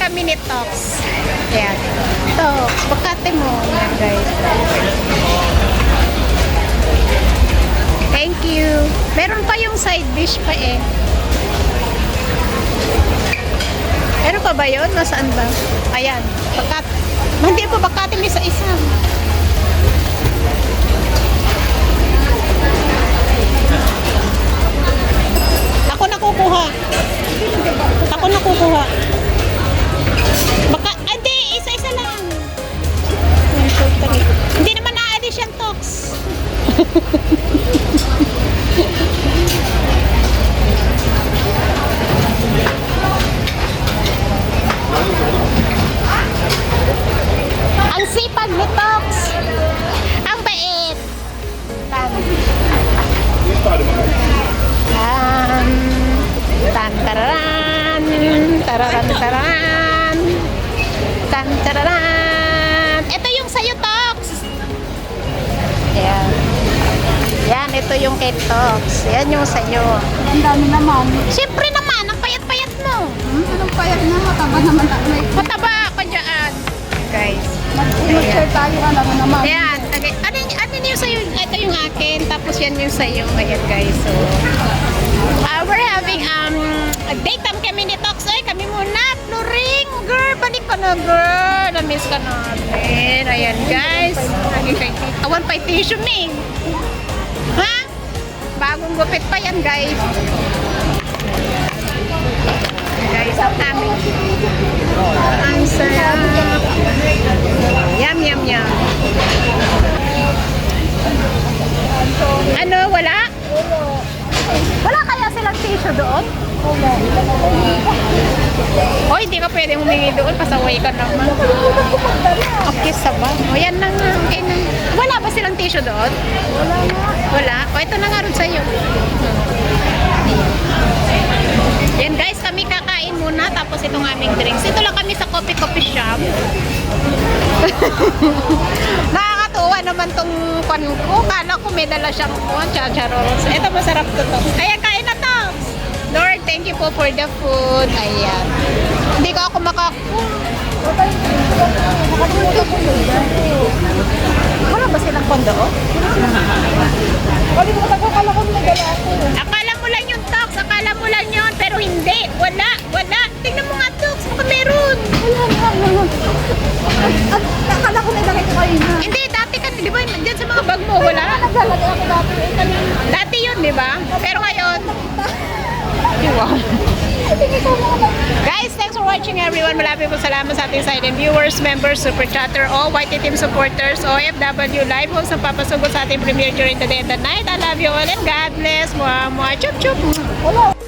kami ni Tox. Ayan. Tox, Makati mo. Ayan, guys. Thank you. Meron pa yung side dish pa eh. Meron pa ba yun? Nasaan ba? Ayan. Makati. Hindi po Makati may isa-isa. Ako nakukuha. Ako nakukuha. Baka, hindi, isa-isa lang. Hindi naman na-addish yan, Tox. Ang sipag ni Tox. Ang bait. Tan tararan, tararan tararan, tan tararan. Ito yung sayo, Tox. Ayan. Yan, ito yung kay Tox. Yan yung sayo. Ang dami naman. Siyempre naman, ang payat-payat mo. Anong payat na? Mataba naman tayo. Mataba ka dyan. Guys. Mag-share tayo, alam mo naman. Ayan. Okay. Ano yung sayo? Ito yung akin. Tapos yan yung sayo. Ayan, guys. So, we're having a daytime kami ni Tox. Ay, kami muna. Floring. Girl, balik ka na, girl. Na-miss ka namin. Ayan, guys. Lagi kay Awan pa tissue me. Ha? Bagong gupit pa yan, guys. Guys, ang amin. Ang sarap. Yum, yum, yum. Ano, wala? Wala kaya silang tissue doon? O, hindi ka pwede humingi doon. Pasaway ka naman. Okay, saba. O, yan na nga. Okay na. Wala ba silang tissue doon? Wala. O, ito na nga rin sa'yo. Yan guys, kami kakain muna. Tapos itong aming drinks. Ito lang kami sa coffee shop. Nakakatuwa naman tong pan ko. Kala ko may dala siyang chacharos. Ito masarap to. Kaya kain na to. Lord, thank you po for the food. Ayan. Hindi ko ako wala ba silang kondo? Akala ko nagala ako. Akala mo lang yung Tox. Akala mo lang yun. Pero hindi. Wala. Wala. Tingnan mo nga Tox. Baka meron. Akala ko nagala ko kayo na. Hindi. Dati ka. Di ba? Diyan sa mga bag mo. Wala. Naglalagay ako dati. Dati yun. Di ba? Pero ngayon. Wow. Guys, thanks for watching everyone. Malapit po salamat sa ating silent viewers, members, super chatter, all YT team supporters, OFW live hosts na papasugot sa ating premiere during the day and the night. I love you all and God bless. Mwah, mwah, chup, chup.